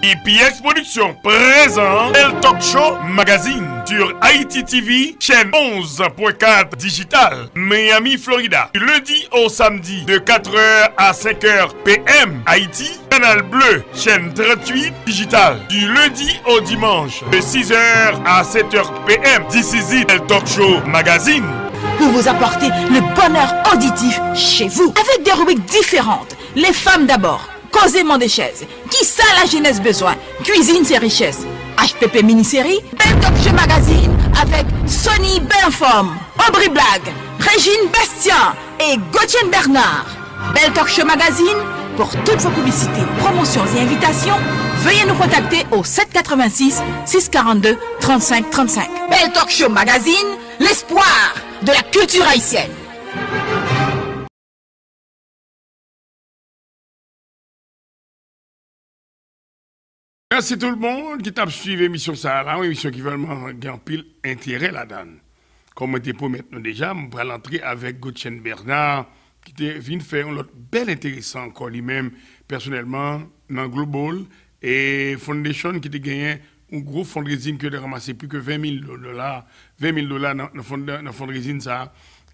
IPX Production présent El Talk Show Magazine sur Ayiti TV, chaîne 11.4 digital, Miami, Florida. Du lundi au samedi de 4h à 5h PM, Haïti. Canal Bleu, chaîne 38 digital. Du lundi au dimanche de 6h à 7h PM. This is it, El Talk Show Magazine. Pour vous apporter le bonheur auditif chez vous. Avec des rubriques différentes. Les femmes d'abord. Causément des chaises. Qui ça la jeunesse besoin? Cuisine ses richesses. HPP mini-série. Belle Talk Show Magazine. Avec Sonny Belinforme. Aubry Blague. Régine Bastien. Et Gauthier Bernard. Belle Talk Show Magazine. Pour toutes vos publicités, promotions et invitations, veuillez nous contacter au 786 642 35 35. Belle Talk Show Magazine. L'espoir de la culture haïtienne. Merci tout le monde qui t'a suivi l'émission ça là, une émission qui vraiment gagne pile intérêt là-dedans. Comme on te promet déjà, on va l'entrer avec Gauthier Bernard qui vient faire un autre bel intéressant encore lui-même personnellement dans Global et Foundation qui a gagné un gros fundraising que de ramasser plus que $20,000 dans le fundraising ça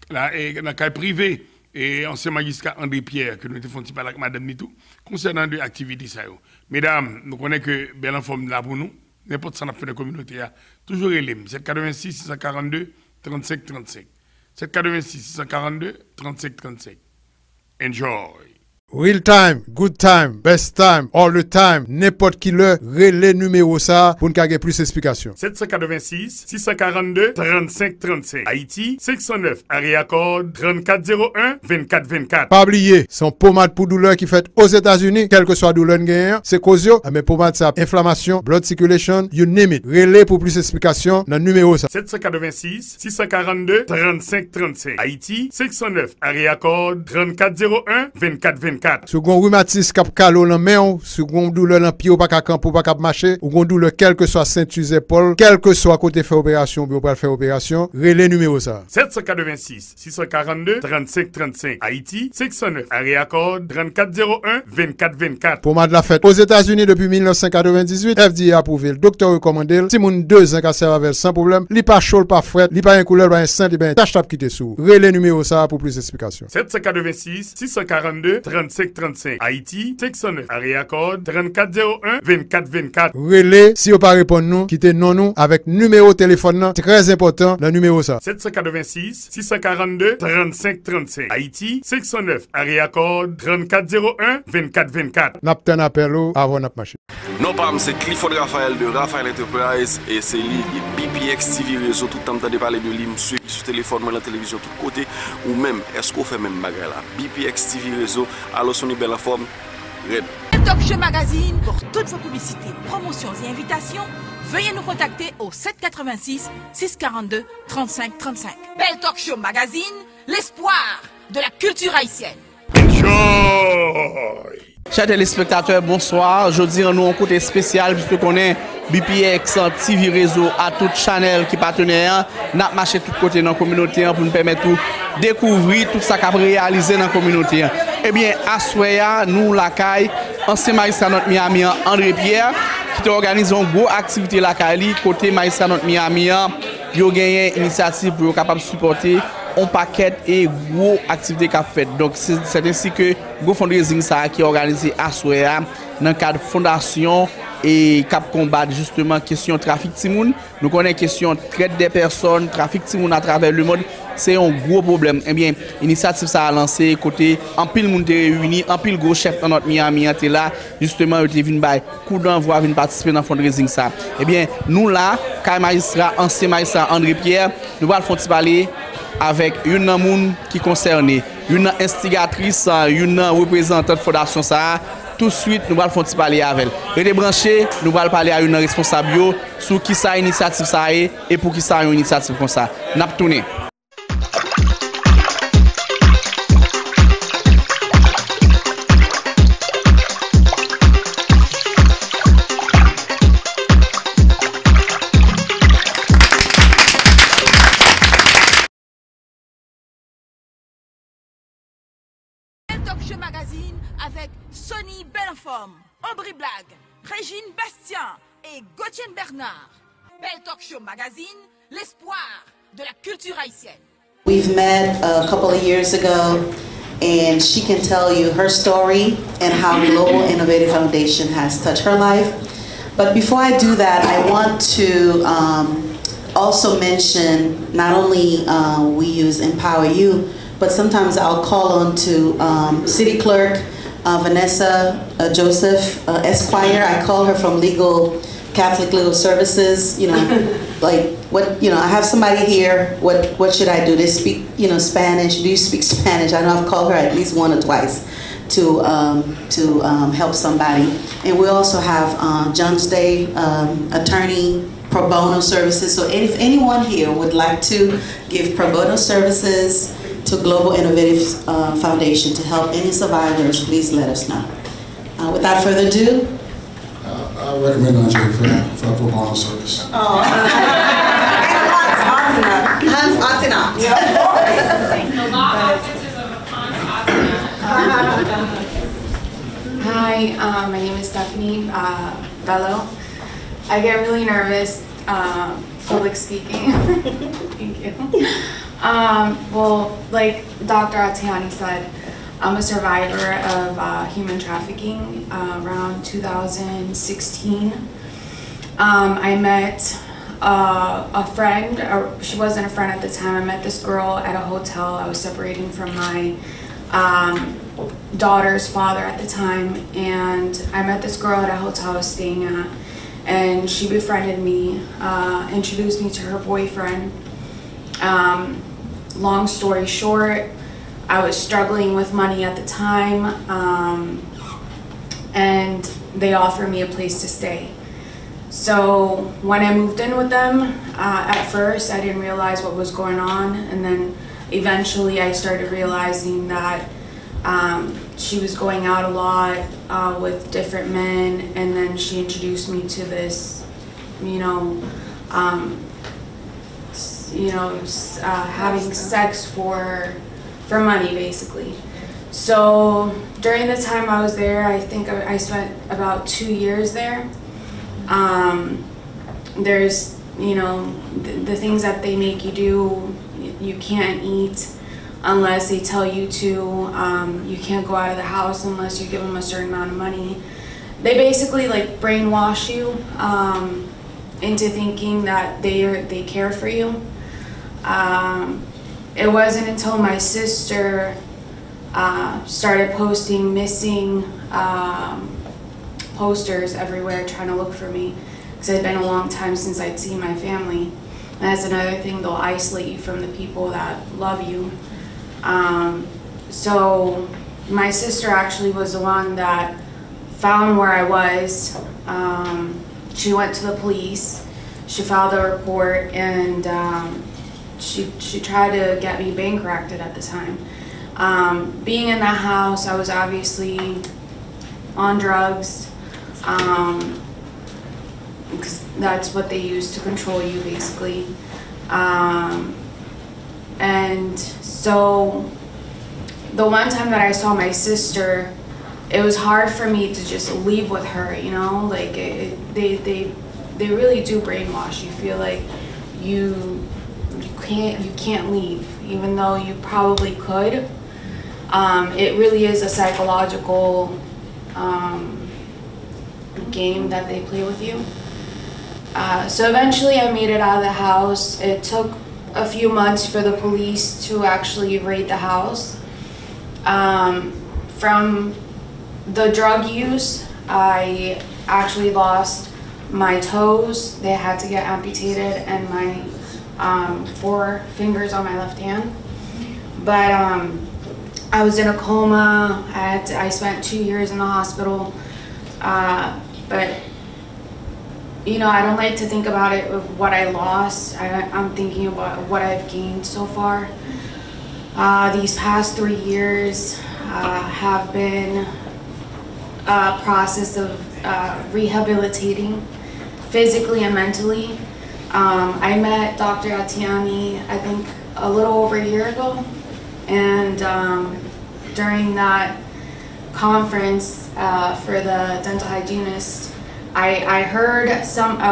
là et dans le cas privé. Et ancien magistrat André Pierre, que nous avons fait avec Madame Nitou, concernant deux activités. Mesdames, nous connaissons que Belinforme là pour nous, n'importe quoi dans la communauté, toujours élève, 786 642 35 35. 786 642 35 35. Enjoy! Real time, good time, best time, all the time, n'importe qui le relais numéro ça pour nous avoir plus d'explications. 786 642 35 35. Haïti 509 area code 3401 24 24. Pas oublier, son pommade pour douleur qui fait aux États-Unis, quelle que soit douleur gagnant, c'est cause mais pommade ça inflammation, blood circulation, you name it. Relais pour plus d'explications dans le numéro ça. 786 642 35 35. Haïti 509 area code 3401 24 24. Second rhumatisme cap calo dans main, second douleur dans pied ou pas ka camper ou pas ka marcher, ou gon douleur quel que soit ceinture épaule, quel que soit côté faire opération, ou pas faire opération, relais numéro ça. 786 642 35 35. Haïti 609 area code 3401 24 24. Pommade la fête aux États-Unis depuis 1998, FDA approuvé, le docteur recommandé, si moun 2 ans ka serve avec sans problème, li pas chaud, pas fret, li pas un couleur, pas un sang, li ben tâche tap quitter sous. Relais numéro ça pour plus d'explications. 786 642 35 35. Haïti 609 area code 3401 24 24. Relais si vous pas répondre nous, quittez non nous avec numéro téléphone très important, le numéro ça. 786 642 35 35. Haïti 609 area code 3401 24 24. N'a pas un appel avant n'a marché. Non pas c'est Clifford Raphaël de Raphaël Enterprise et c'est lui BPX TV réseau tout le temps de parler de lui sur téléphone, dans la télévision tout côté ou même est-ce qu'on fait même bagarre là. BPX TV réseau alors son belle forme red. Talk Show Magazine pour toutes vos publicités, promotions et invitations, veuillez nous contacter au 786 642 35 35. Belle Talk Show Magazine, l'espoir de la culture haïtienne. Enjoy! Chers téléspectateurs, bonsoir. Aujourd'hui, nous avons un côté spécial puisque qu'on est BPX TV réseau à toute channel qui partenaire. Nous avons marché tout côté dans la communauté pour nous permettre de découvrir tout ça qu'on a réalisé dans la communauté. Eh bien, à Soya, nous, la CAI, ancien magistrat notre Miami, André Pierre, qui organise une grosse activité la CAI, côté magistrat notre Miami, il a gagné une initiative pour être capable de supporter un paquet et gros activités qu'a fait. Donc c'est ainsi que gros fundraising ça qui est organisé à Soya dans le cadre de fondation et cap combat justement question trafic timoun. Nous connaissons question traite des personnes, trafic timoun à travers le monde, c'est un gros problème. Eh bien, l'initiative ça a lancé côté en pile monde réuni, en pile gros chef dans notre Miami était là justement il était venu bail coup d'envoi venir participer dans fundraising ça. Eh bien, nous là, magistrat ancien magistrat André Pierre, nous allons faire parler avec une personne qui est concernée, une instigatrice, une représentante de fondation ça. Tout de suite, nous allons faire parler avec elle. Et branché, nous allons parler à une responsable sur qui ça initiative ça est et pour qui ça une initiative comme ça. N'a pas tourné. Show Magazine avec Sonny Belleforme, Aubry Blague, Régine Bastien et Gauthier Bernard. Belle Talk Show Magazine, l'espoir de la culture haïtienne. We've met a couple of years ago, and she can tell you her story and how Global Innovative Foundation has touched her life. But before I do that, I want to also mention not only we use Empower You, but sometimes I'll call on to City Clerk Vanessa Joseph Esquire. I call her from Catholic Legal Services. You know, like what, you know, I have somebody here. What should I do? They speak, you know, Spanish. Do you speak Spanish? I know I've called her at least one or twice to help somebody. And we also have Jones Day attorney pro bono services. So if anyone here would like to give pro bono services to Global Innovative Foundation to help any survivors, please let us know. Without further ado, I recommend Andre for a pro bono service. oh, Hans Antina. The law offices of Hans Antina. Hi, my name is Stephanie Bello. I get really nervous public speaking. Thank you. Well, like Dr. Atiani said, I'm a survivor of human trafficking around 2016. I met a friend, she wasn't a friend at the time. I met this girl at a hotel. I was separating from my daughter's father at the time, and I met this girl at a hotel I was staying at, and she befriended me, introduced me to her boyfriend. Long story short, I was struggling with money at the time, and they offered me a place to stay. So when I moved in with them, at first I didn't realize what was going on, and then eventually I started realizing that she was going out a lot with different men, and then she introduced me to this, having sex for money, basically. So during the time I was there, I think I spent about 2 years there. There's, the things that they make you do, you can't eat unless they tell you to. You can't go out of the house unless you give them a certain amount of money. They basically like brainwash you into thinking that they care for you. It wasn't until my sister started posting missing posters everywhere trying to look for me, because it had been a long time since I'd seen my family. And that's another thing, they'll isolate you from the people that love you. So my sister actually was the one that found where I was. She went to the police, she filed a report, and she tried to get me bankrupted at the time. Being in that house, I was obviously on drugs, because that's what they use to control you, basically. And so the one time that I saw my sister, it was hard for me to just leave with her, like they really do brainwash you. Feel like you can't leave, even though you probably could. It really is a psychological game that they play with you. So eventually I made it out of the house. It took a few months for the police to actually raid the house. From the drug use, I actually lost my toes. They had to get amputated, and my 4 fingers on my left hand. But I was in a coma. I spent 2 years in the hospital. But I don't like to think about it with what I lost. I'm thinking about what I've gained so far. These past 3 years have been a process of rehabilitating physically and mentally. I met Dr. Atiani, I think, a little over a year ago, and during that conference for the dental hygienist, I heard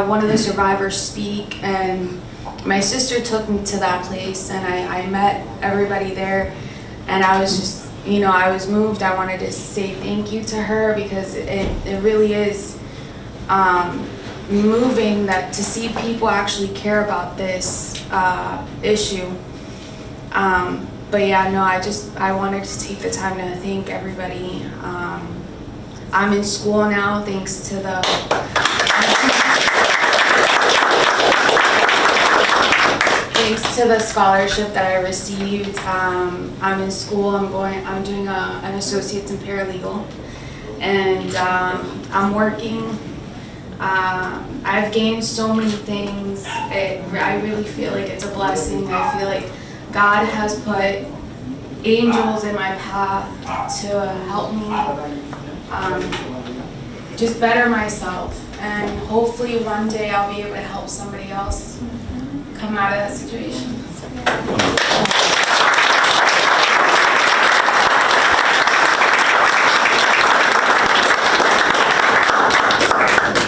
one of the survivors speak, and my sister took me to that place, and I met everybody there, and I was just, you know, I was moved. I wanted to say thank you to her, because it really is moving that to see people actually care about this issue. But yeah, no, I wanted to take the time to thank everybody. I'm in school now thanks to the scholarship that I received. I'm in school. I'm doing an associate's in paralegal, and I'm working. I've gained so many things. I really feel like it's a blessing. I feel like God has put angels in my path to help me just better myself, and hopefully one day I'll be able to help somebody else come out of that situation.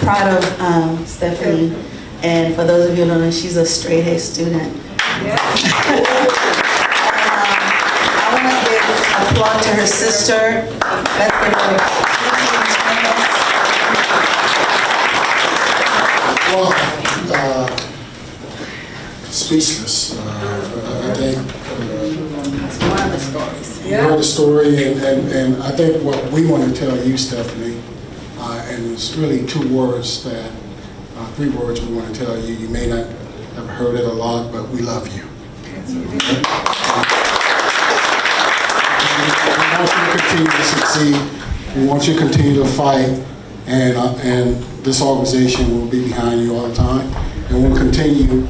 Proud of Stephanie, and for those of you who don't know, she's a straight-A student. Yeah. I want to give applause to her sister. Let's give her well, speechless. I think that's one of the stories. You heard the story, and I think what we want to tell you, Stephanie, and it's really three words we want to tell you. You may not have heard it a lot, but we love you. We want you to continue to succeed. We want you to continue to fight, and this organization will be behind you all the time, and we'll continue.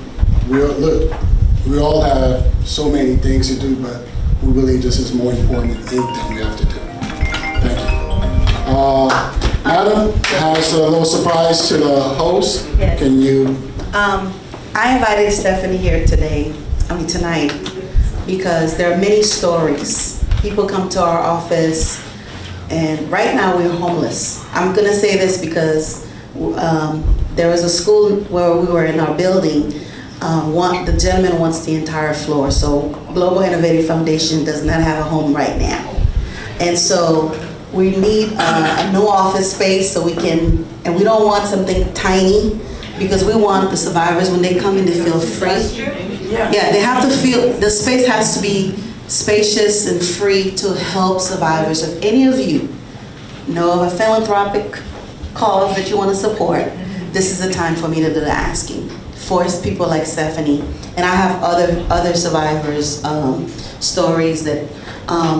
We all have so many things to do, but we believe this is more important than anything we have to do. Thank you. Madam has a little surprise to the host. Yes. Can you? I invited Stephanie here tonight, because there are many stories. People come to our office, and right now we're homeless. I'm gonna say this because there was a school where we were in our building. The gentleman wants the entire floor, so Global Innovative Foundation does not have a home right now. And so we need a new office space so we can, and we don't want something tiny, because we want the survivors, when they come in, to feel free. Yeah, they have to feel, the space has to be spacious and free to help survivors. If any of you know of a philanthropic cause that you want to support, this is the time for me to do the asking. For people like Stephanie, and I have other survivors' stories that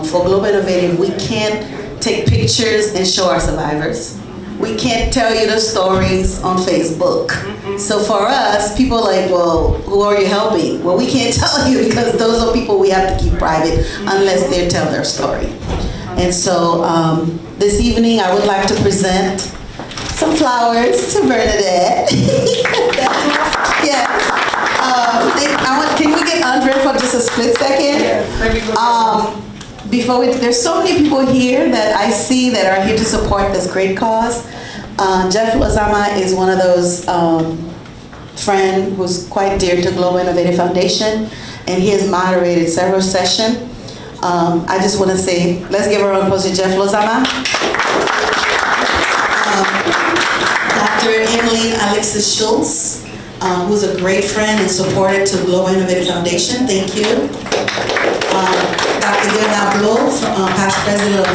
for Global Innovative, we can't take pictures and show our survivors. We can't tell you the stories on Facebook. So for us, people are like, well, who are you helping? Well, we can't tell you, because those are people we have to keep private unless they tell their story. And so this evening, I would like to present some flowers to Bernadette. Yes. Can we get Andre for just a split second? There's so many people here that I see that are here to support this great cause. Jeff Lozama is one of those friends who's quite dear to Global Innovative Foundation, and he has moderated several sessions. I just want to say, let's give a round of applause to Jeff Lozama. Dr. Emily Alexis Schultz, who's a great friend and supporter to Global Innovative Foundation. Thank you. Dr. Gilda Blow, past president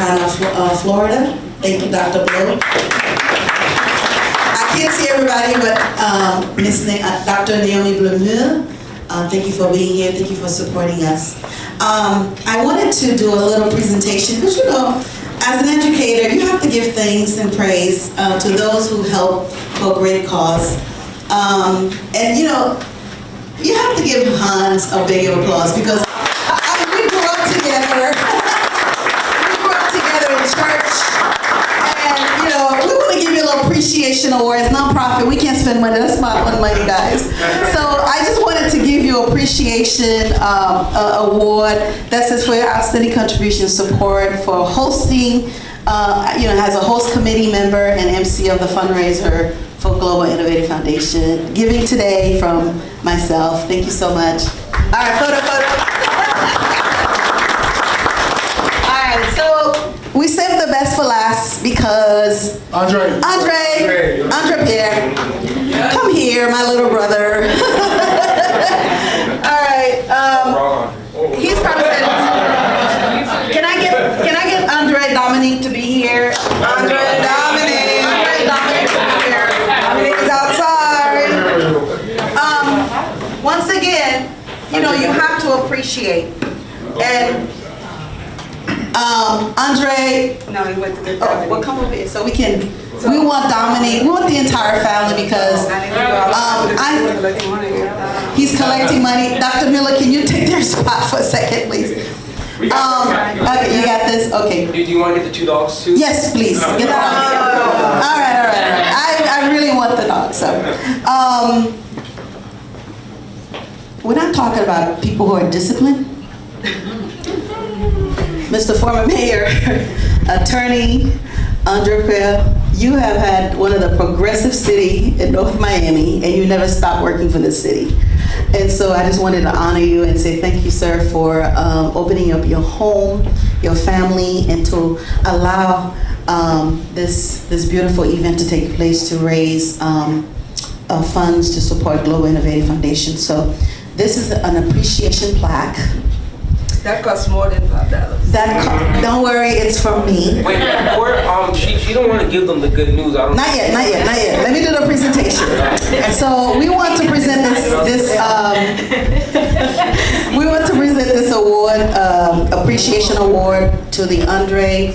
of Florida. Thank you, Dr. Blow. I can't see everybody, but Dr. Naomi Blemure, thank you for being here. Thank you for supporting us. I wanted to do a little presentation, because, you know, as an educator, you have to give thanks and praise to those who help for a great cause. And, you know, you have to give Hans a big applause, because we grew up together. We grew up together in church. And, you know, we want to give you a little appreciation award. It's non-profit. We can't spend money. That's my money, guys. So I just wanted to give you appreciation award that says for your outstanding contribution support for hosting as a host committee member and MC of the fundraiser for Global Innovative Foundation. Giving today from myself. Thank you so much. All right, photo. All right, so we saved the best for last because Andre Pierre, come here, my little brother. All right, he's probably said, can I get Andre Dominique to be here? Andre Dominique here. Dominique is outside. Once again, you have to appreciate. And Andre, no, he went to the well, come over here so we want Dominique, we want the entire family because he's collecting money. Dr. Miller, can you take their spot for a second, please? Okay, you got this? Okay. Do you want to get the 2 dogs too? Yes, please. Get the dog. All right. I really want the dog, so. We're not talking about people who are disciplined. Mr. Former Mayor, Attorney Andre Pierre, you have had one of the progressive city in North Miami, and you never stopped working for the city. And so I just wanted to honor you and say thank you, sir, for opening up your home, your family, and to allow this beautiful event to take place to raise funds to support Global Innovative Foundation. So this is an appreciation plaque. That costs more than $5. Don't worry, it's from me. Wait, she don't want to give them the good news. Not yet. Let me do the presentation. So we want to present this award, appreciation award, to the Andre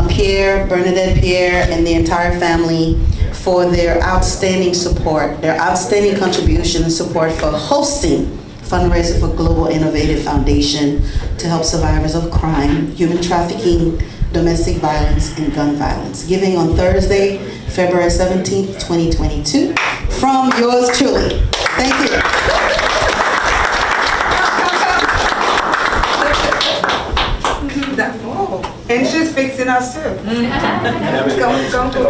Pierre, Bernadette Pierre, and the entire family for their outstanding support, their outstanding contribution and support for hosting fundraiser for Global Innovative Foundation to help survivors of crime, human trafficking, domestic violence, and gun violence. Giving on Thursday, February 17th, 2022, from yours truly. Thank you. And she's fixing us too.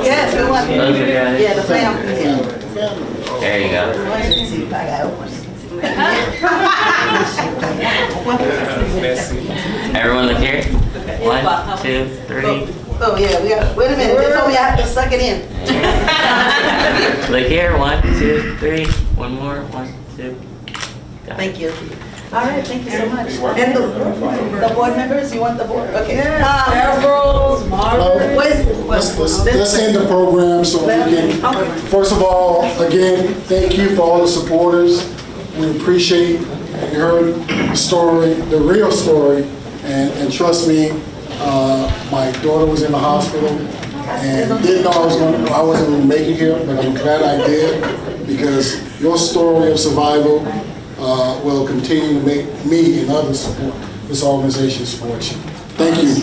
Yes, we want. Yeah, the family. There you go. Everyone look here. 1, 2, 3. Oh yeah, we got. Wait a minute. They told me I have to suck it in. Look here. 1, 2, 3. One more. 1, 2. Thank you. All right, thank you so much. And the board members, you want the board? Okay. Let's end the program so we can. First of all, again, thank you for all the supporters. We appreciate. You heard the story, the real story, and trust me, my daughter was in the hospital and didn't know I wasn't going to make it here, but I'm glad I did because your story of survival will continue to make me and others support this organization support you. Thank you.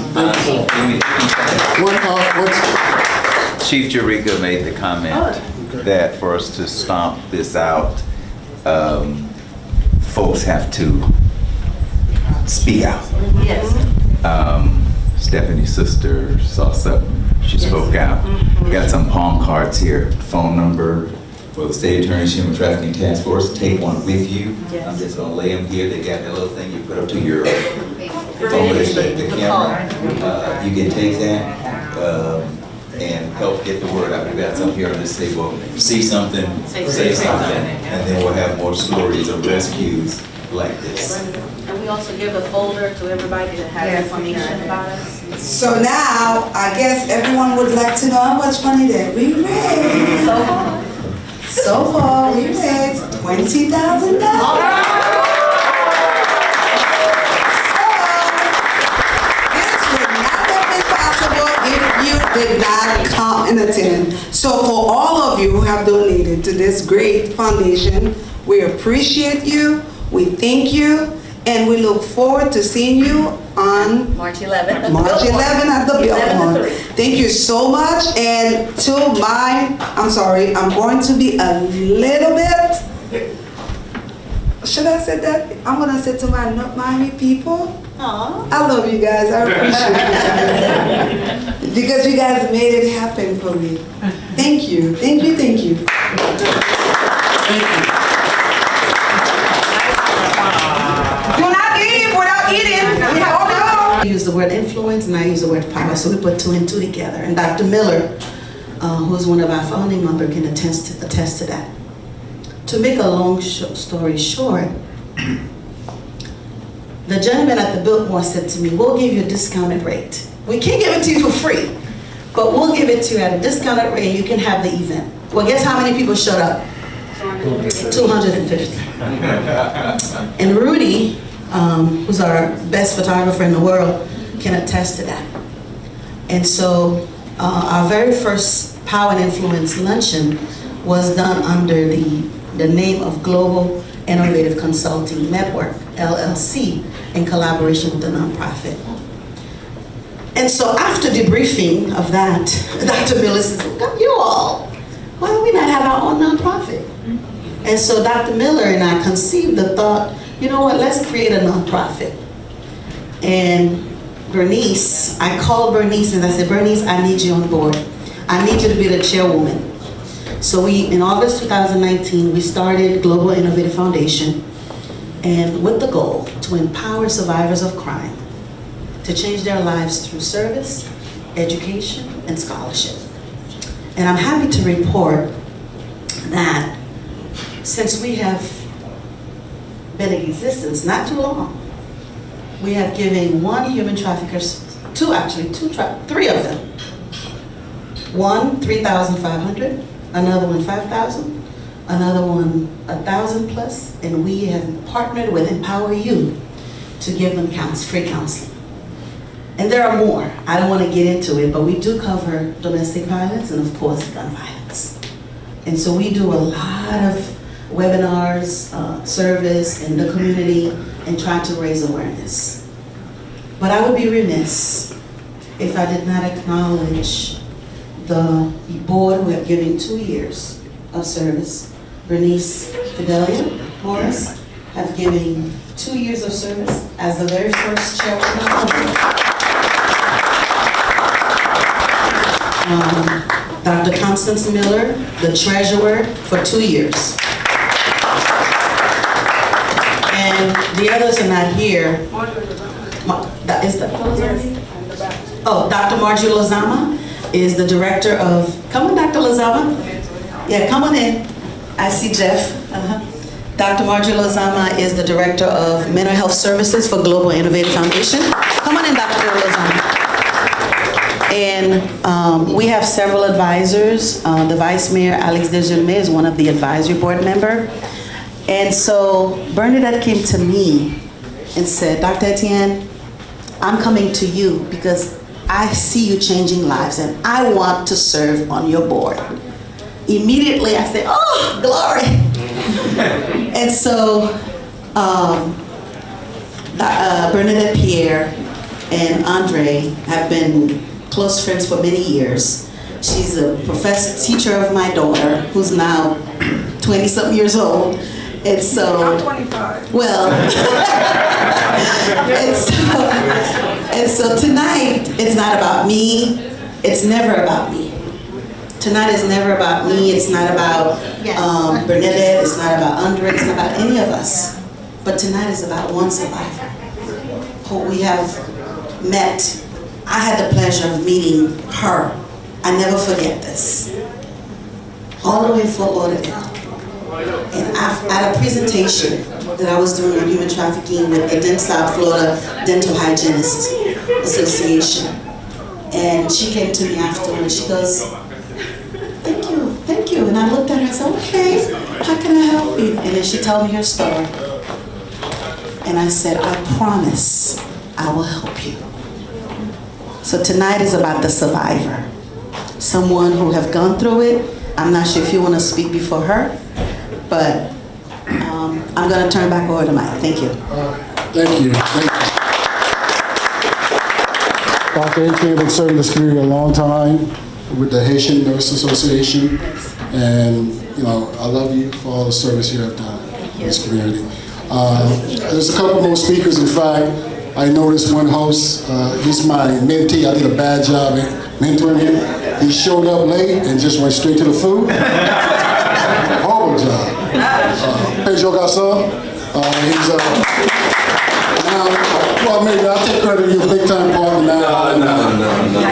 Chief Jerica made the comment that for us to stomp this out, folks have to speak out. Yes. Stephanie's sister saw something. She spoke out. We got some palm cards here. Phone number for the State Attorney's Human Trafficking Task Force. Take one with you. Yes. I'm just gonna lay them here. They got that little thing you put up to your phone with the camera. You can take that and help get the word out. We got some here on this table. See something, say something, and then we'll have more stories of rescues like this. And we also give a folder to everybody that has information about us. So now, I guess everyone would like to know how much money that we raised. So far, we raised $20,000. Did not come and attend. So for all of you who have donated to this great foundation, we appreciate you, we thank you, and we look forward to seeing you on March 11th. March 11th at the Biltmore. Thank you so much. And to I'm going to be a little bit should I say that? I'm gonna say to my Miami people, I love you guys, I appreciate you guys. Because you guys made it happen for me. Thank you, thank you, thank you. Thank you. Do not leave without eating. I use the word influence and I use the word power, so we put two and two together. And Dr. Miller, who's one of our founding members, can attest to that. To make a long story short, the gentleman at the Biltmore said to me, we'll give you a discounted rate. We can't give it to you for free, but we'll give it to you at a discounted rate and you can have the event. Well, guess how many people showed up? 250. And Rudy, who's our best photographer in the world, can attest to that. And so our very first Power and Influence luncheon was done under the name of Global Innovative Consulting Network, LLC, in collaboration with the nonprofit. And so after debriefing of that, Dr. Miller says, you all, why do we not have our own nonprofit? And so Dr. Miller and I conceived the thought, you know what, let's create a nonprofit. And Bernice, I called Bernice and I said, Bernice, I need you on board. I need you to be the chairwoman. So in August 2019, we started Global Innovative Foundation, and with the goal to empower survivors of crime to change their lives through service, education, and scholarship. And I'm happy to report that since we have been in existence, not too long, we have given one human trafficker, three of them. One, 3,500, another one, 5,000, another one, 1,000 plus, and we have partnered with Empower You to give them free counseling. And there are more. I don't want to get into it, but we do cover domestic violence and, of course, gun violence. And so we do a lot of webinars, service in the community, and try to raise awareness. But I would be remiss if I did not acknowledge the board who have given 2 years of service. Bernice Fidelia Morris have given 2 years of service as the very first chairwoman. Dr. Constance Miller, the treasurer, for 2 years. And the others are not here. Is that Oh, Dr. Margie Lozama is the director of, come on Dr. Lozama. Yeah, come on in. I see Jeff. Dr. Margie Lozama is the director of mental health services for Global Innovative Foundation. Come on in, Dr. Lozama. And we have several advisors. The Vice Mayor, Alex Desjardins, is one of the advisory board member. And so Bernadette came to me and said, Dr. Etienne, I'm coming to you because I see you changing lives and I want to serve on your board. Immediately I said, oh, glory. And so Bernadette Pierre and Andre have been close friends for many years. She's a teacher of my daughter, who's now 20-something years old. And so, I'm 25. Well, and so tonight, it's not about me. It's never about me. Tonight is never about me. It's not about Bernadette. It's not about Andre. It's not about any of us. But tonight is about one survivor who we have met. I had the pleasure of meeting her. I never forget this. All the way in Fort Lauderdale. And at a presentation that I was doing on human trafficking with the South Florida Dental Hygienists Association. And she came to me afterwards. She goes, thank you, thank you. And I looked at her and said, okay, how can I help you? And then she told me her story. And I said, I promise I will help you. So tonight is about the survivor. Someone who have gone through it. I'm not sure if you want to speak before her, but I'm going to turn back over to Mike. Thank you. Thank you. Dr. Etienne been serving this community a long time with the Haitian Nurse Association, and I love you for all the service you have done in this community. There's a couple more speakers. In fact, I noticed one host, he's my mentee. I did a bad job at mentoring him. He showed up late and just went straight to the food. Horrible job. Pedro Garçon, he's now, well, maybe I'll take credit to your big time partner now. No.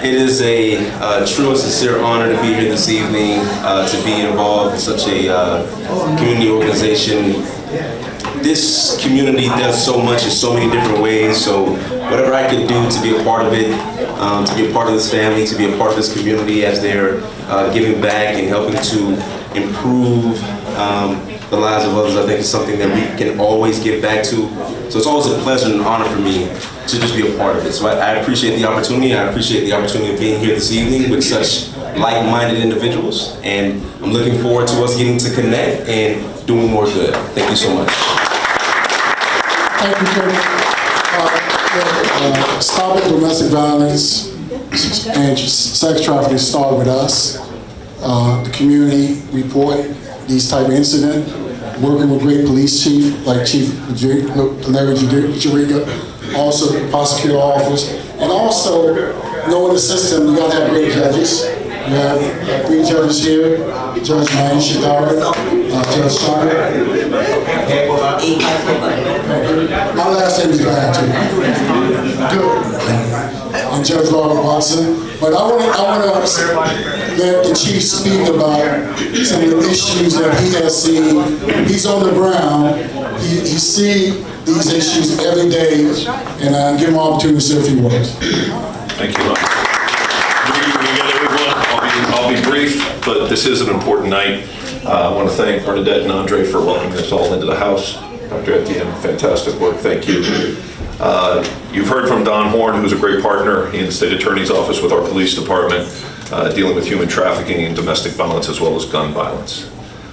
It is a true and sincere honor to be here this evening, to be involved in such a community organization. This community does so much in so many different ways, so whatever I can do to be a part of it, to be a part of this family, to be a part of this community as they're giving back and helping to improve the lives of others, I think is something that we can always give back to. So it's always a pleasure and an honor for me to just be a part of it. So I appreciate the opportunity. I appreciate the opportunity of being here this evening with such like-minded individuals, and I'm looking forward to us getting to connect and doing more good. Thank you so much. Thank you, Church. Stopping domestic violence and sex trafficking start with us. The community report these type of incidents, working with great police chief like Chief Larry Juriga, also the prosecutor office, and also knowing the system, you gotta have great judges. You have 3 judges here, Judge Mayan Shadari, Judge Shire. My last name is bad too. Good. And Judge Laura Watson. But I want to let the chief speak about some of the issues that he has seen. He's on the ground. He sees these issues every day, and I give him an opportunity to say a few words. Thank you. Good evening again, everyone. I'll be brief, but this is an important night. I want to thank Bernadette and Andre for welcoming us all into the house. Dr. Etienne, fantastic work. Thank you. You've heard from Don Horn, who's a great partner in the State Attorney's Office with our police department, dealing with human trafficking and domestic violence as well as gun violence.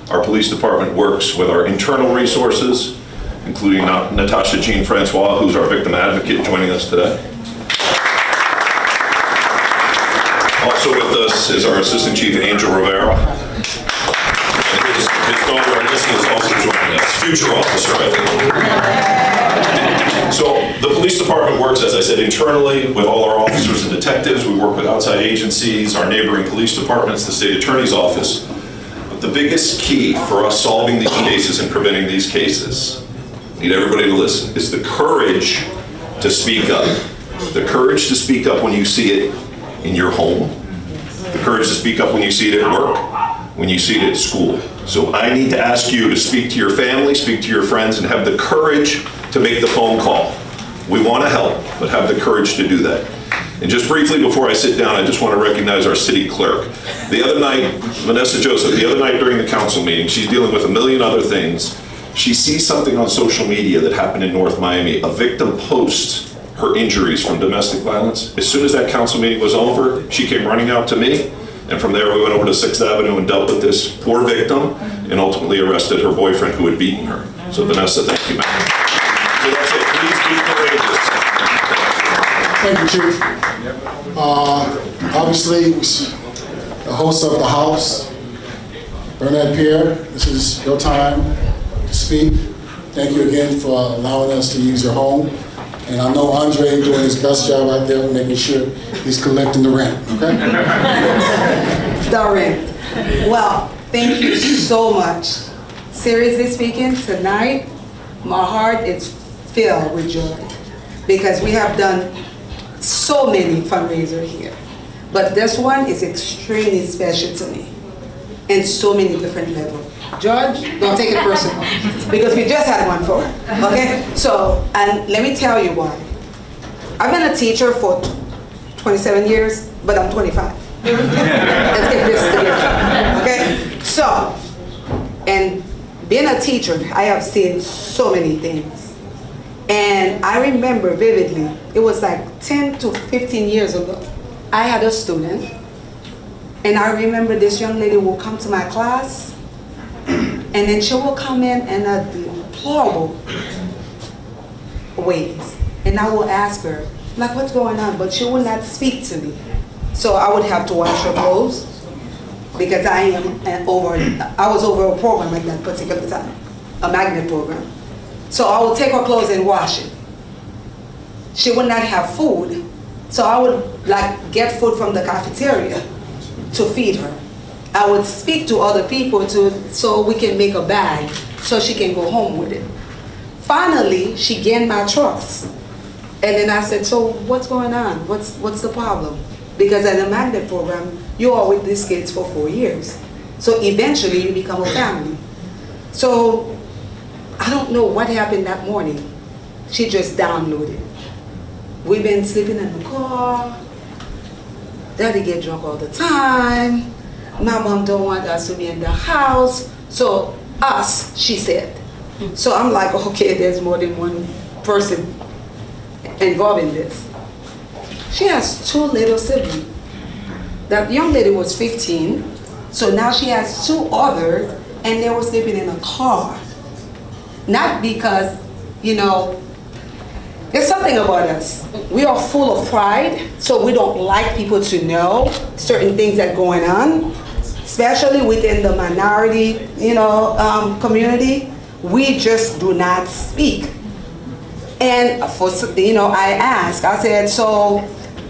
Our police department works with our internal resources, including Natasha Jean Francois, who's our victim advocate, joining us today. Also with us is our Assistant Chief Angel Rivera. And his daughter Alyssa is also joining us, future officer, I think. So the police department works, as I said, internally with all our officers and detectives. We work with outside agencies, our neighboring police departments, the State Attorney's Office. But the biggest key for us solving these cases and preventing these cases, I need everybody to listen, is the courage to speak up. The courage to speak up when you see it in your home. The courage to speak up when you see it at work, when you see it at school. So I need to ask you to speak to your family, speak to your friends, and have the courage to make the phone call. We want to help, but have the courage to do that. And just briefly before I sit down, I just want to recognize our city clerk. The other night, Vanessa Joseph, the other night during the council meeting, she's dealing with a million other things. She sees something on social media that happened in North Miami. A victim posts her injuries from domestic violence. As soon as that council meeting was over, she came running out to me. And from there, we went over to 6th Avenue and dealt with this poor victim and ultimately arrested her boyfriend who had beaten her. So Vanessa, thank you, ma'am. So that's it. Please be courageous. Thank you, Chief. Obviously, the host of the House, Bernadette Pierre, this is your time to speak. Thank you again for allowing us to use your home. And I know Andre doing his best job out there making sure he's collecting the rent, okay? The rent. Well, thank you so much. Seriously speaking, tonight, my heart is filled with joy because we have done so many fundraisers here. But this one is extremely special to me in so many different levels. George, don't take it personal because we just had one for it, okay? So, and let me tell you why. I've been a teacher for 27 years, but I'm 25. Let's get this together, okay? So, and being a teacher, I have seen so many things. And I remember vividly, it was like 10 to 15 years ago, I had a student, and I remember this young lady will come to my class, and then she will come in a deplorable ways. And I will ask her, like, what's going on? But she will not speak to me. So I would have to wash her clothes, because I was over a program at that particular time, a magnet program. So I would take her clothes and wash it. She would not have food, so I would like get food from the cafeteria to feed her. I would speak to other people so we can make a bag so she can go home with it. Finally, she gained my trust. And then I said, so what's going on? What's the problem? Because in the magnet program, you are with these kids for 4 years. So eventually you become a family. So I don't know what happened that morning. She just downloaded. We've been sleeping in the car. Daddy get drunk all the time. My mom don't want us to be in the house. So us, she said. So I'm like, okay, there's more than one person involved in this. She has 2 little siblings. That young lady was 15, so now she has 2 others, and they were sleeping in a car. Not because, you know, there's something about us. We are full of pride, so we don't like people to know certain things that are going on, especially within the minority, you know, community. We just do not speak. And for, you know, I asked, I said, so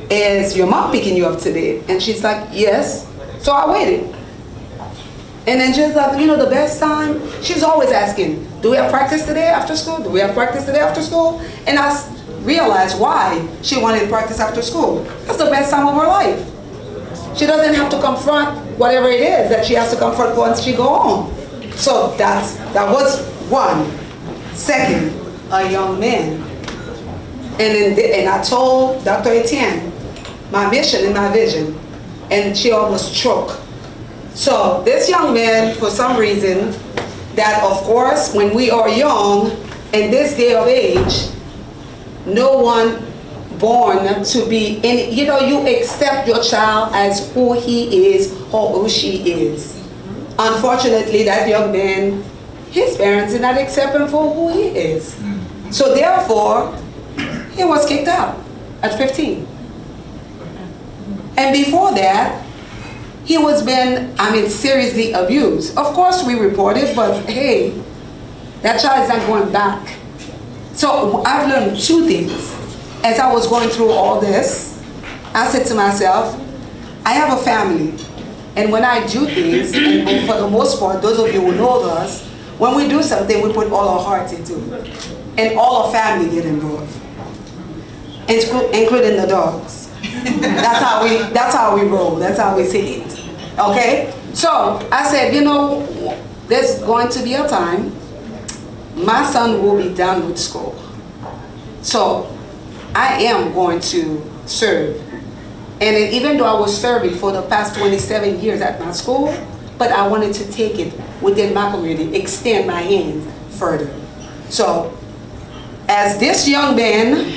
is your mom picking you up today? And she's like, yes. So I waited. And then she's like, you know, the best time, she's always asking, do we have practice today after school? Do we have practice today after school? And I realized why she wanted practice after school. That's the best time of her life. She doesn't have to confront whatever it is that she has to confront once she go home. So that was one. Second, a young man. And I told Dr. Etienne my mission and my vision, and she almost choked. So this young man, for some reason, that of course, when we are young, in this day of age, no one born to be, and you know, you accept your child as who he is or who she is. Unfortunately, that young man, his parents did not accept him for who he is. So therefore, he was kicked out at 15. And before that, he was being, seriously abused. Of course we reported, but hey, that child is not going back. So I've learned 2 things. As I was going through all this, I said to myself, I have a family. And when I do things, and for the most part, those of you who know us, when we do something, we put all our heart into it. And all our family get involved, including the dogs. That's how we roll. That's how we see it. Okay? So I said, you know, there's going to be a time my son will be done with school. So I am going to serve. And then even though I was serving for the past 27 years at my school, but I wanted to take it within my community, extend my hands further. So as this young man,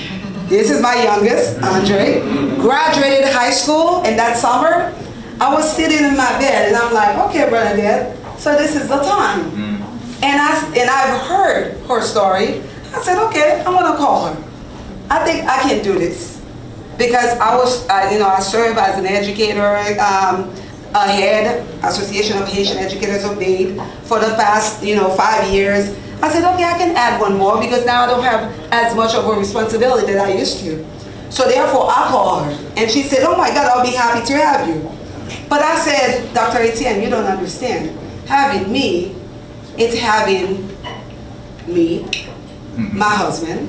this is my youngest, Andre, graduated high school, and that summer, I was sitting in my bed, and I'm like, okay, Bernadette, so this is the time. And I've heard her story. I said, okay, I'm gonna call her. I think I can do this. Because I serve as an educator, a head, Association of Haitian Educators of Dade, for the past, 5 years. I said, okay, I can add one more because now I don't have as much of a responsibility that I used to. So therefore, I called her. And she said, oh my God, I'll be happy to have you. But I said, Dr. Etienne, you don't understand. Having me, it's having me, my husband,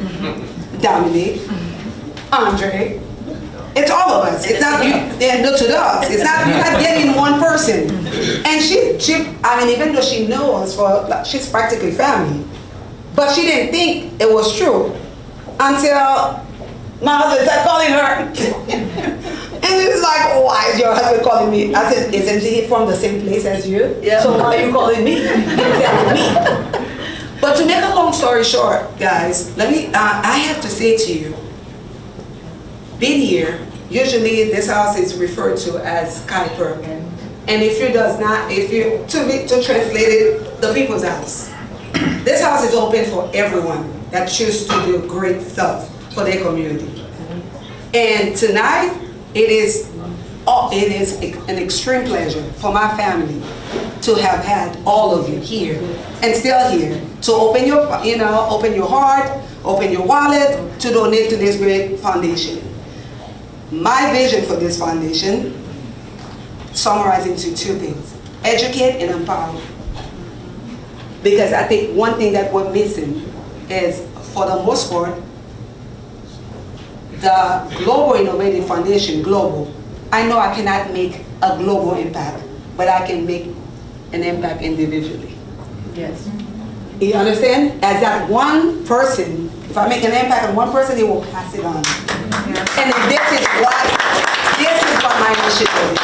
Dominique, Andre. It's all of us. It's not you. They're no 2 dogs. It's not, you're not getting one person. And she, even though she knows she's practically family, but she didn't think it was true until my husband started calling her. And she was like, oh, why is your husband calling me? I said, isn't he from the same place as you? Yeah. So why are you calling me? But to make a long story short, guys, I have to say to you, being here, usually this house is referred to as Kuiper. And to translate it, the people's house. This house is open for everyone that chooses to do great stuff for their community. And tonight, it it is an extreme pleasure for my family to have had all of you here and still here to open your, open your heart, open your wallet to donate to this great foundation. My vision for this foundation summarized into two things: educate and empower. Because I think one thing that we're missing is, for the most part, the Global Innovative Foundation, global. I know I cannot make a global impact, but I can make an impact individually. Yes. You understand? As that one person, if I make an impact on one person, they will pass it on. And this is what my initiative is.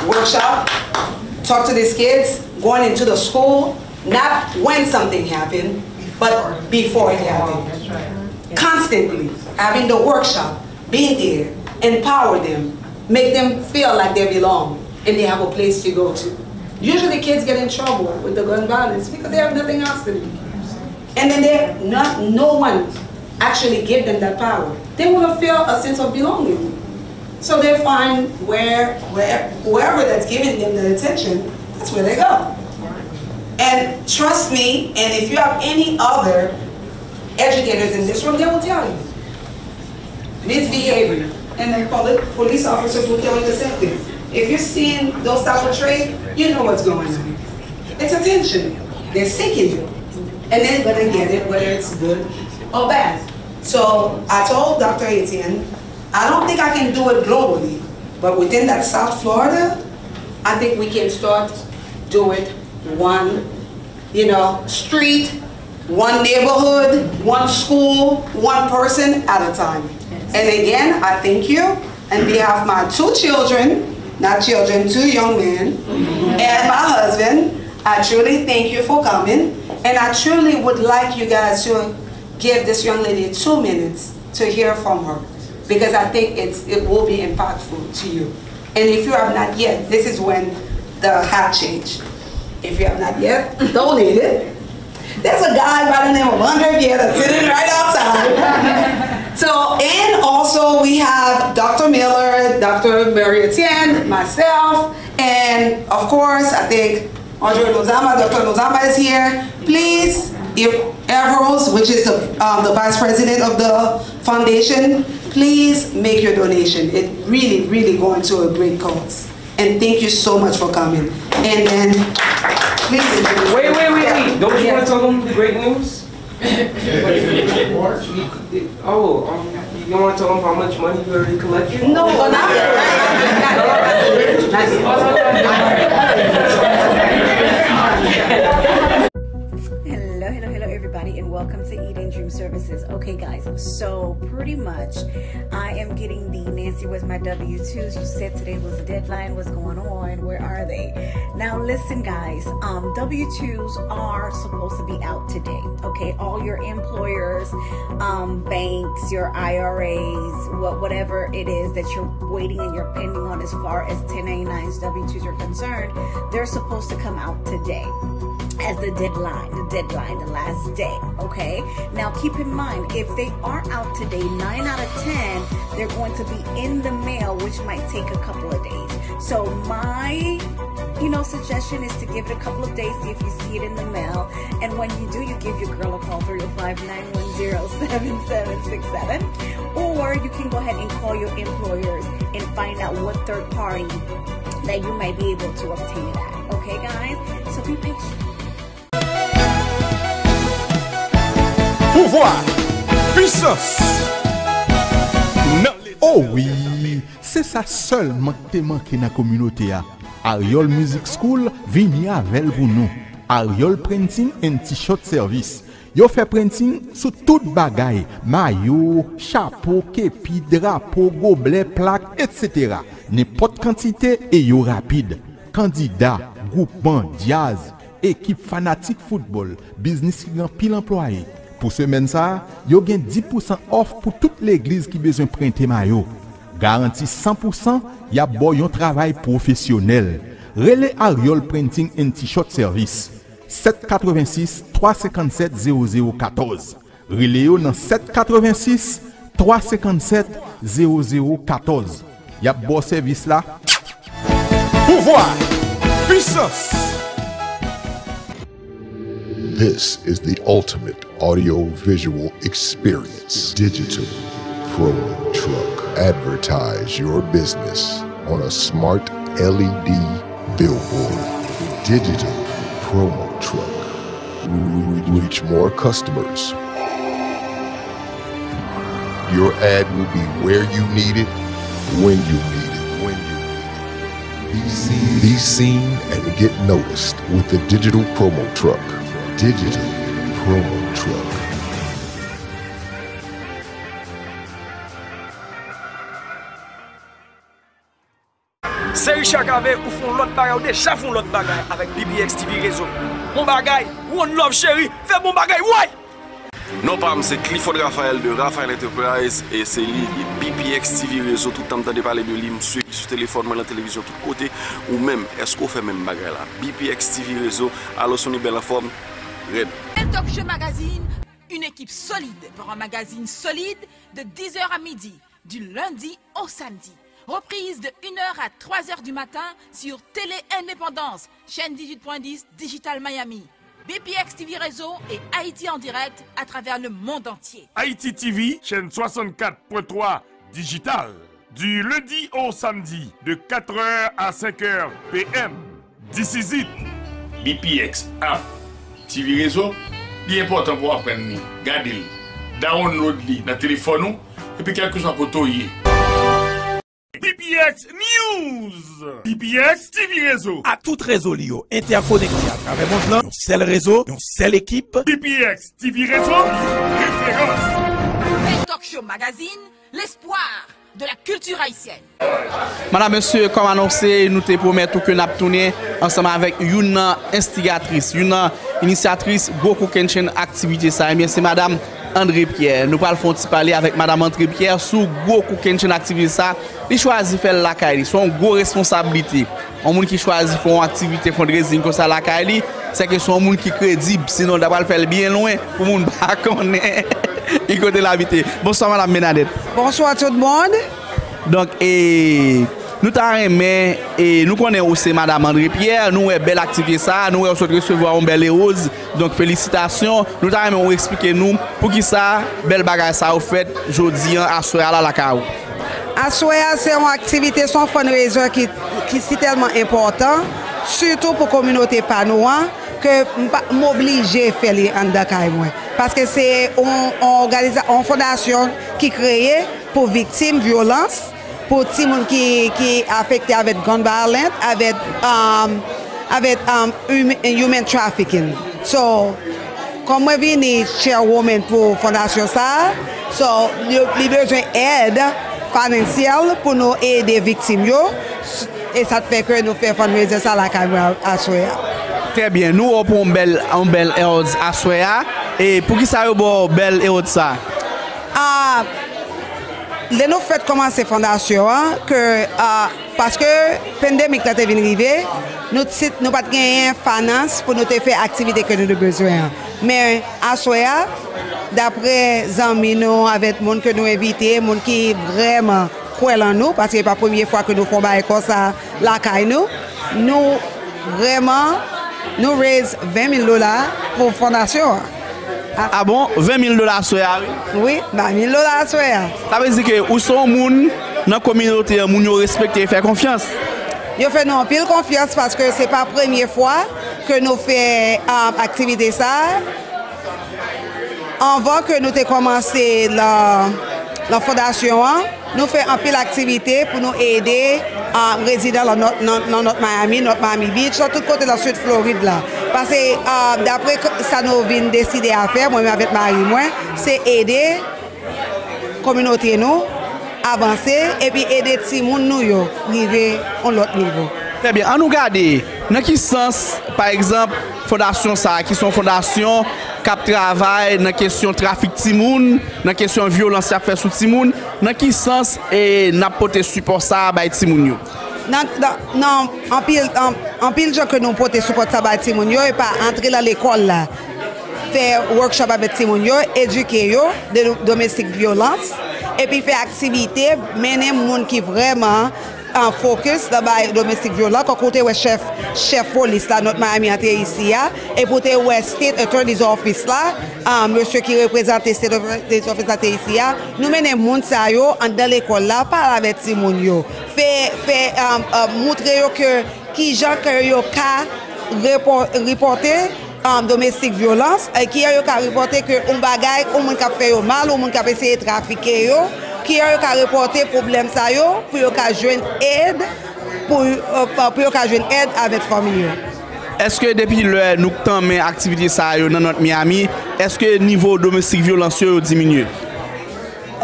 Workshop, talk to these kids, going into the school, not when something happened, but before it happened. That's right. Constantly having the workshop, being there, empower them, make them feel like they belong and they have a place to go to. Usually kids get in trouble with the gun violence because they have nothing else to do. And then no one actually give them that power. They want to feel a sense of belonging. So they find whoever that's giving them the attention, that's where they go. And trust me, and if you have any other educators in this room, they will tell you. Misbehavior. And then police officers will tell you the same thing. If you're seeing those type of traits, you know what's going on. It's attention. They're seeking you. And they're going to get it, whether it's good or bad. So I told Dr. Ayiti, I don't think I can do it globally, but within that South Florida, I think we can start do it one, street, one neighborhood, one school, one person at a time. And again, I thank you on behalf of my two children, not children, two young men, and my husband. I truly thank you for coming, and I truly would like you guys to give this young lady 2 minutes to hear from her, because I think it will be impactful to you. And if you have not yet, this is when the hat changed. If you have not yet donated, there's a guy by the name of Andre that's sitting right outside. So, and also we have Dr. Miller, Dr. Mary Etienne, myself, and of course, I think Dr. Lozama is here. Please, Everos, which is the vice president of the foundation, please make your donation. It really, really going to a great cause. And thank you so much for coming. And then, please. Wait. Don't you want to tell them the great news? You don't want to tell them how much money you already collected? No, not Hello everybody, and welcome to Eat and Dream Services. Okay guys, so pretty much I am getting the Nancy was my W-2s. You said today was the deadline. What's going on? Where are they? Now listen guys, W-2s are supposed to be out today. Okay, all your employers, banks, your IRAs, whatever it is that you're waiting and you're pending on as far as 1099s, W-2s are concerned, they're supposed to come out today as the deadline, the last day, okay? Now keep in mind, if they are out today, 9 out of 10, they're going to be in the mail, which might take a couple of days. So my, suggestion is to give it a couple of days, see if you see it in the mail. And when you do, you give your girl a call, 305-910-7767. Or you can go ahead and call your employers and find out what third party that you might be able to obtain it at. Okay, guys? So be patient. Pouvoir, puissance. Oh oui, c'est ça seulement qui te manque dans la communauté. Ariol Music School vient avec pour nous. Ariol Printing and T-shirt Service. Yo fait printing sur toute bagaille, maillot, chapeau, képi, drapeau, gobelet, plaque, etc. N'importe quantité et yo rapide. Candidat, groupement, jazz, équipe fanatique football, business qui grand pile employé. Pour semaine ça, yo gen 10% off pour toute l'église qui besoin printer maillot. Garantie 100%, y a boy yon travail professionnel. Relais Ariol Printing and T-shirt Service. 786 357 0014. Relais yo dans 786 357 0014. Y a bon service là. pouvoir, puissance. This is the ultimate audio-visual experience. Digital Promo Truck. Advertise your business on a smart LED billboard. Digital Promo Truck. Reach more customers. Your ad will be where you need it, when you need it. Be seen and get noticed with the Digital Promo Truck. Digital Promo Truck. C'est Richard Cave ou font l'autre bagaille ou déjà font l'autre bagaille avec BBX TV Réseau. Mon bagaille, one love chérie, fais mon bagaille, ouais! Non, Pam, c'est Clifford Raphaël de Raphaël Enterprise et c'est lui, BPX TV Réseau. Tout le temps de parler de lui, je suis sur téléphone, moi, la télévision, tout côté. Ou même, est-ce qu'on fait même bagarre là? BPX TV Réseau, alors son belle forme, red. Talk Show Magazine, une équipe solide pour un magazine solide de 10h à midi, du lundi au samedi. Reprise de 1h à 3h du matin sur Télé Indépendance, chaîne 18.10 Digital Miami. BPX TV Réseau et Ayiti en direct à travers le monde entier. Ayiti TV, chaîne 64.3 Digital. Du lundi au samedi, de 4h à 5h PM. This is it. BPX TV Réseau, il est important pour apprendre. Gardez-le, download-le dans le téléphone et puis quelque chose pour toyer. BPX News, BPX TV Réseau. À tout réseau Lio, interconnecté à travers le monde, un seul réseau, une seule équipe. BPX TV Réseau, référence. Talk Show Magazine, l'espoir de la culture haïtienne. Madame, monsieur, comme annoncé, nous te promettons que nous allons tourner ensemble avec une instigatrice, une initiatrice, beaucoup de activités. C'est Madame André Pierre. Nous allons parler avec Madame André Pierre sur beaucoup de activités. Il choisit de faire la caille, c'est une grosse responsabilité. Un monde qui choisit de faire une activité fundraising comme ça la caille, c'est que c'est un monde qui est crédible, sinon on doit le faire bien loin pour le monde pas connaître. Il côté l'habiter. Bonsoir Madame Benadette. Bonsoir tout le monde. Donc nous t'arrêtons et nous connaissons aussi Madame André Pierre, nous avons belle activité ça, nous avons recevoir une belle rose. Donc félicitations. Nous t'arrêtons expliquer nous pour qui ça belle bagage ça au fait jeudi à soir là la CAO. À soir c'est une activité son fundraiser qui est tellement important, surtout pour la communauté panoua que m'obliger à faire les andakaï moi parce que c'est une fondation qui est créée pour victimes de violence, pour les gens qui sont affectés avec gun violence, avec human trafficking. So, comme je viens chairwoman pour la fondation ça, so les besoin d'aide financière pour nous aider les victimes et ça fait que nous faisons fundraiser ça la caméra à soir. Très bien, nous avons une belle ode à soir et pour qui ça a une belle ode ça? Nous faisons commencer la fondation parce que la pandémie est arrivée, nous n'avons pas de finance pour nous faire activité que nous avons besoin. Mais à soir, d'après les amis, avec les gens que nous invitons, les gens qui vraiment croient en nous, parce que ce n'est pas la première fois que nous faisons comme ça, nous vraiment nous raisons $20,000 pour la fondation. Ah bon? $20,000 soir? Oui, $20,000 soir. Ça veut dire que où sont les gens dans la communauté, les gens respectent et font confiance? Ils font nous pile confiance parce que ce n'est pas la première fois que nous faisons activité ça. Avant que nous ayons commencé la fondation, nous faisons un peu d'activité pour nous aider à résider dans notre Miami Beach, sur tout côté de la Sud Floride là. Parce que d'après ça nous vient décider à faire, moi-même avec Marie, c'est aider la communauté nous avancer et puis aider les gens nous arriver à l'autre niveau. Très bien, on nous regarde, dans quel sens, par exemple, fondation ça, qui sont fondations qui travaillent dans la question trafic timoun, dans la question violence à faire sous timoun, dans quel sens et n'a porté support ça à timoun? Non, en pile gens que nous portons support ça à timoun et pas entrer dans l'école là, faire workshop avec timoun, éduquer de domestique violence et puis faire activité, mener les gens qui vraiment focus dans le domestique violent, quand côté ouais chef police là, notre Miami était ici, et pour te ouais State Attorney's Office là, monsieur qui représente State Attorney's Office là ici, nous menons moun sa yo dans l'école là, parler avec ti moun yo, fait montrer yo que qui gens que yo ka reporter domestique violence qui a yo ka reporter que un bagay ou moun ka fait yo mal ou moun ka essayer trafiquer yo qui a yo ka reporter problème ça yo pour yo ka joindre aide pour yo ka joindre aide avec famille yo. Est-ce que depuis le nous temme activité ça yo dans notre Miami, est-ce que niveau domestique violence yo diminue?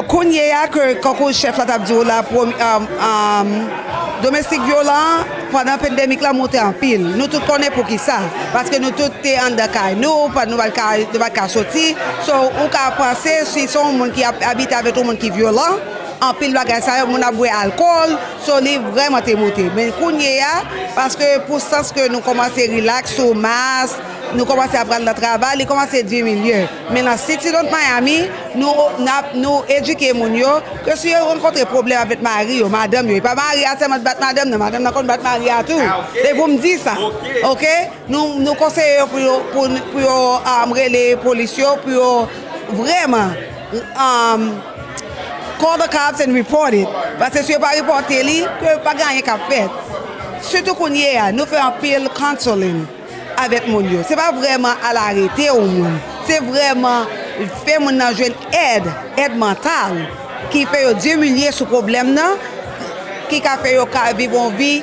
Kounye ya que quand le chef là t'a dit là pour domestique violent pendant la pandémie là monté en pile. Nous tous connaissons pour qui ça parce que nous tous t'es en Dakar nous pas nous pas sortir. So on peut penser si son monde qui habite avec tout monde qui violent en pile bagage ça on a boire alcool so li vraiment t'es monté. Mais kounye ya parce que pour sens que nous commencer relax au masse nous commençons à prendre le travail, il commence à diminuer. Mais dans la cité de Miami, nous éduquons les gens que si vous rencontrez des problèmes avec Marie, madame, il pas Marie, c'est madame, madame n'a pas battre Marie à tout. Et vous me dites ça. OK? Nous conseillons pour les policiers, pour vraiment call the cops and report it. Parce que si vous ne pas reporter, vous ne pas gagner qu'à faire. Surtout qu'on y est, nous faisons un pile counseling avec mon Dieu. C'est pas vraiment à l'arrêter au monde. C'est vraiment faire mon aide mentale qui fait diminuer ce problème là, qui fait vivre une vie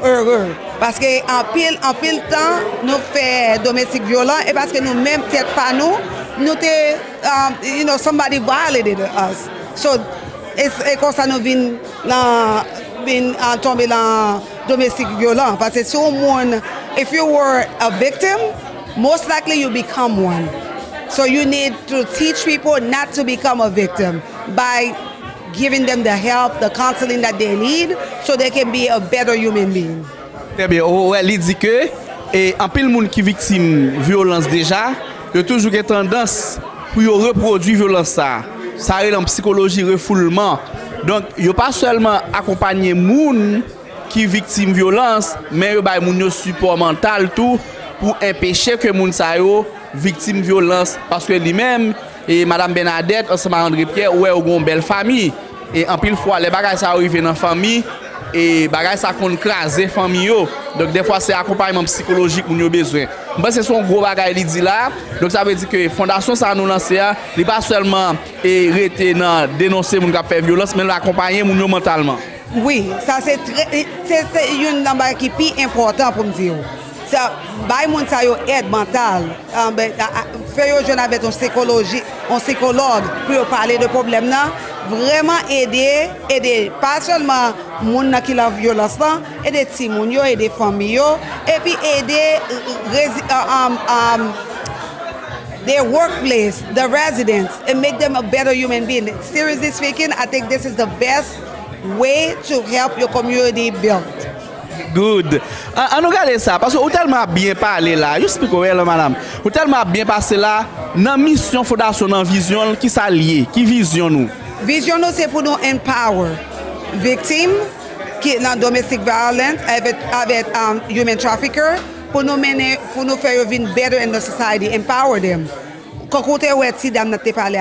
heureux. Parce que en pile temps nous fait domestique violent et parce que nous même peut-être pas nous somebody violated us. So et comme ça nous vient tomber dans domestique violent parce que si au monde if you were a victim, most likely you become one. So you need to teach people not to become a victim by giving them the help, the counseling that they need so they can be a better human being. Très bien. Il dit que en pile monde qui victime violence déjà, il y a toujours une tendance pour reproduire violence ça. Ça est en psychologie refoulement. Donc, il n'y a pas seulement accompagner moun qui victime violence, mais il y a moun support mental tout pour empêcher que moun sa yo victime violence parce que lui-même et madame Bernadette ensemble André Pierre ouais ont une belle famille et en pile fois les bagages ça arrive dans famille et bagages ça qu'on craser famille yo. Donc des fois c'est accompagnement psychologique moun yo besoin. Moi c'est son gros bagage il dit là. Donc ça veut dire que fondation ça nous lancer il pas seulement et rester dans dénoncer moun qui fait violence mais l'accompagner moun yo mentalement. Oui, ça c'est une number qui est important pour me dire. Ça, by mon ça aide mentale. Faire yo jeune avec un psychologue pour parler de problème là, vraiment aider pas seulement moun qui la violence là, aider ti moun yo, aider famille yo et puis aider their workplace, the residents and make them a better human being. Seriously speaking, I think this is the best way to help your community build. Good. On regarde ça parce que vous tellement bien parlé là. Juste pour là madame. Vous tellement bien passé là dans mission fondation dans vision qui s'allie, qui vision nous. Vision nous c'est pour nous empower victimes qui dans domestic violence avec human trafficker pour nous mener pour nous faire vivre better in the society, empower them. Quand côté ouais ti dame n'a parlé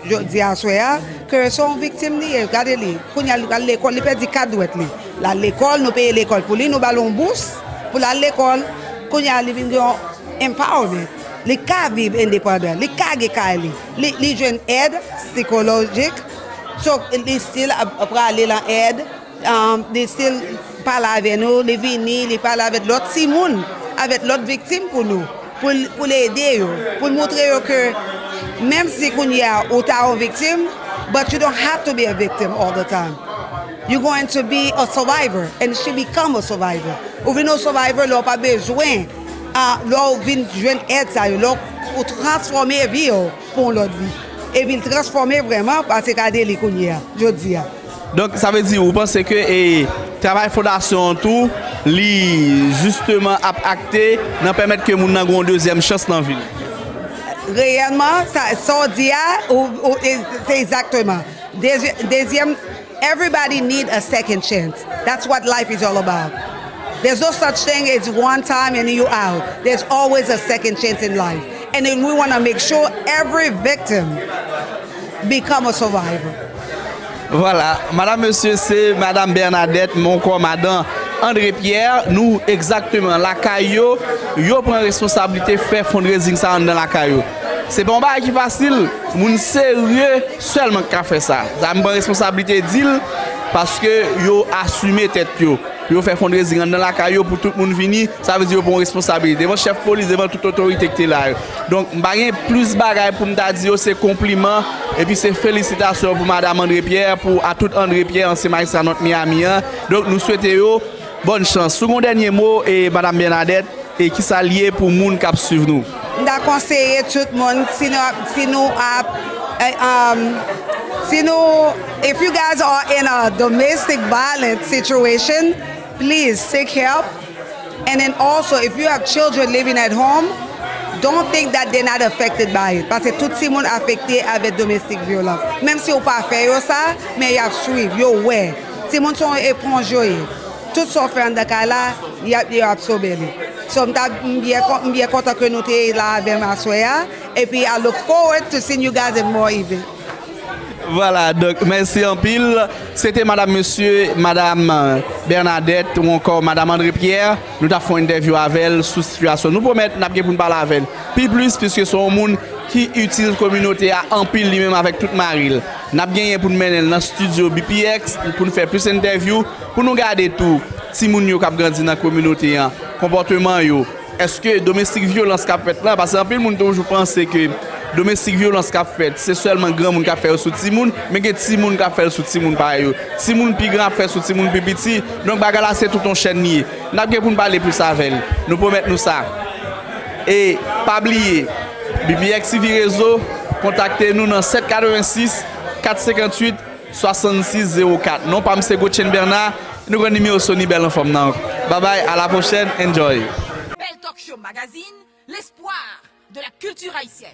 jodi à soir que sont victimes li regardez-les quand y a l'école il perd 4 douettes li là l'école nous payer l'école pour lui nous ballon bourse pour la l'école quand y a living empowerment les cas vivent indépendants les cas les jeunes aide psychologique so les still après aller la aide they still parler avec nous les venir les parler avec l'autre Simone avec l'autre victime pour nous pour les aider, pour montrer que même si vous êtes une victime, but you don't have to be a victim all the time. You're going to be a survivor, and she become a survivor. Ou une survivor, elle n'a pas besoin, pour transformer la vie pour l'autre vie. Et puis transformer vraiment parce que c'est les cognes, je dis. Donc ça veut dire vous pensez que le travail fondation tout li justement acté dans permettre que moun nan gon deuxième chance dans ville. Réellement ça dit c'est exactement deuxième everybody need a second chance. That's what life is all about. There's no such thing as one time and you out. There's always a second chance in life. And then we want to make sure every victim become a survivor. Voilà, madame, monsieur, c'est madame Bernadette, mon commandant André Pierre. Nous, exactement, la caillou, yo prend responsabilité faire fundraising ça dans la caillou. C'est pas un bagage qui facile, moun sérieux seulement qui fait ça. Ça me prend responsabilité d'il parce que yo assumé tête yo. Yo fait fundraising dans la caillou pour tout le monde venir, ça veut dire yo prend responsabilité devant chef police, devant toute autorité qui est là. Donc, m'bagay plus bagay pour m'ta dire c'est compliment et puis c'est félicitations pour madame André Pierre, pour à tout André Pierre ancien magistrat notre Miami. Donc nous souhaitons yo bonne chance. Second dernier mot et madame Bernadette et qui s'allie pour moun qui suivre nous. Nous conseiller tout le monde if you guys are in a domestic violence situation, please seek help. And then also, if you have children living at home, don't think that they're not affected by it. Parce que tout le monde est affecté avec domestic violence. Même si vous ne pouvez pas faire ça, mais il y a suivre, vous ouais. Si les gens sont étrangers, tout ce qu'on fait dans ce cas-là, il y a absorbé. So, I'm bien content que nous sommes là avec ma soeur. Et puis, I look forward to seeing you guys in more events. Voilà, donc merci en pile. C'était madame, monsieur, madame Bernadette ou encore madame André Pierre. Nous avons fait une interview avec elle sous situation. Nous promettons pour nous parler avec elle. Puis plus, puisque c'est un monde qui utilise la communauté à en pile lui-même avec toute Maril. Nous avons gagné pour nous mener dans le studio BPX, pour nous faire plus d'interviews, pour nous garder tout. Si nous avons grandi dans la communauté, comportement, est-ce que domestique violence qu'a fait là? Parce que en pile, nous toujours penser que domestique violence qu'a fait, c'est seulement grand monde qui a fait sous petit monde, mais que petit monde qui a fait sous petit monde pareil. Petit monde plus grand fait sous petit monde plus petit. Donc bagarre là c'est tout un chaîne nié. N'a bien pour nous parler plus avec. Nous promettons nous ça. Et pas oublier BPX TV réseau, contactez-nous dans 786 458 6604. Non pas monsieur Gauthier Bernard, nous avons numéro Sony Belle en forme. Bye bye, à la prochaine, enjoy. Belle Talk Show Magazine, l'espoir de la culture haïtienne.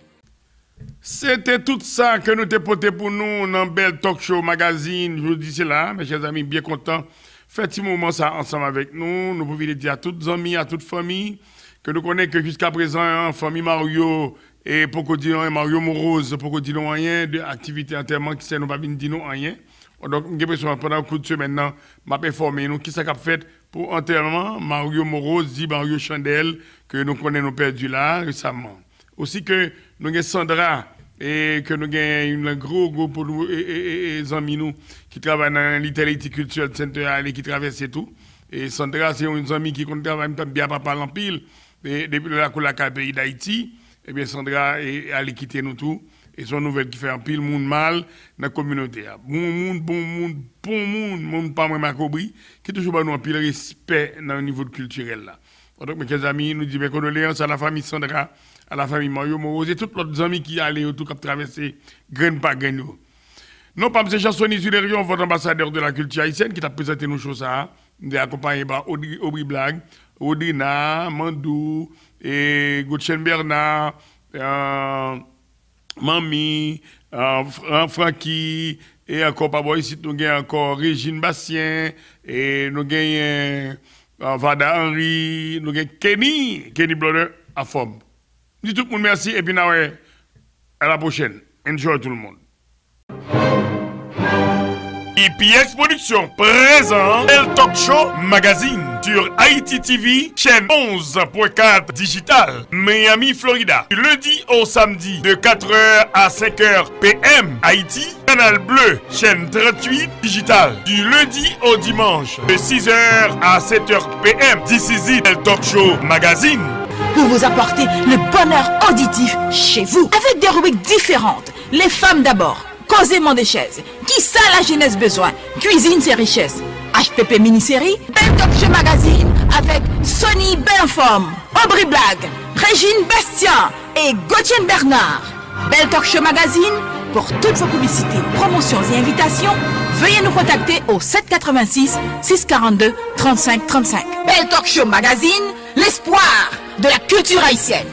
C'était tout ça que nous t'ai porté pour nous dans Belle Talk Show Magazine. Je vous dis c'est là, mes chers amis, bien contents. Faites ce moment ça ensemble avec nous. Nous pouvons dire à toutes les amis, à toute famille, que nous connaissons que jusqu'à présent, famille Mario et pour dire Mario Morose, pour dire rien de activité entièrement qui sait nous pas dire non rien. Donc, j'ai l'impression pendant un coup de semaine maintenant, m'a informé nous qui ça qu'a fait pour enterrement Mario Morose, dit Mario Chandel que nous connaissons nous perdu là récemment. Aussi que nous avons Sandra et que nous avons un gros groupe pour nous et amis nous qui travaillent dans l'Italie Cultural Center et qui traversent tout. Et Sandra, c'est une amie qui travaille bien pas en pile et depuis la pays d'Haïti. Et bien Sandra est allée quitter nous tout. Et son nouvelle qui fait un pile monde mal dans la communauté. Bon monde, pas moins macobri, qui toujours pas nous un pile respect dans le niveau culturel là. Donc mes amis, nous disons condoléances à la famille Sandra, à la famille Mario Morose et tous les amis qui allaient autour qui ont traversé graine par graine. Non pas M. Chansonnier Zulérion, votre ambassadeur de la culture haïtienne qui t'a présenté nos choses ça. Nous sommes accompagnés par Aubry Blague, Audrina, Mandou et Gauthier Bernard, Mami, Francky, et encore pas ici, nous avons encore Régine Bastien, et nous avons Vada Henry, nous avons Kenny Blonner à forme. Dis tout le monde merci, et puis à la prochaine. Enjoy tout le monde. BPX Production présent El Talk Show Magazine sur Ayiti TV, chaîne 11.4 digital, Miami, Florida. Du lundi au samedi de 4h à 5h PM, Haïti. Canal Bleu, chaîne 38 digital. Du lundi au dimanche de 6h à 7h PM. This is it, El Talk Show Magazine. Pour vous apporter le bonheur auditif chez vous. Avec des rubriques différentes. Les femmes d'abord. Causément des chaises. Qui ça la jeunesse besoin? Cuisine ses richesses. HPP mini-série. Belle Talk Show Magazine avec Sony Belforme, Aubry Blague, Régine Bastien et Gauthier Bernard. Belle Talk Show Magazine pour toutes vos publicités, promotions et invitations. Veuillez nous contacter au 786 642 35 35. Belle Talk Show Magazine, l'espoir de la culture haïtienne.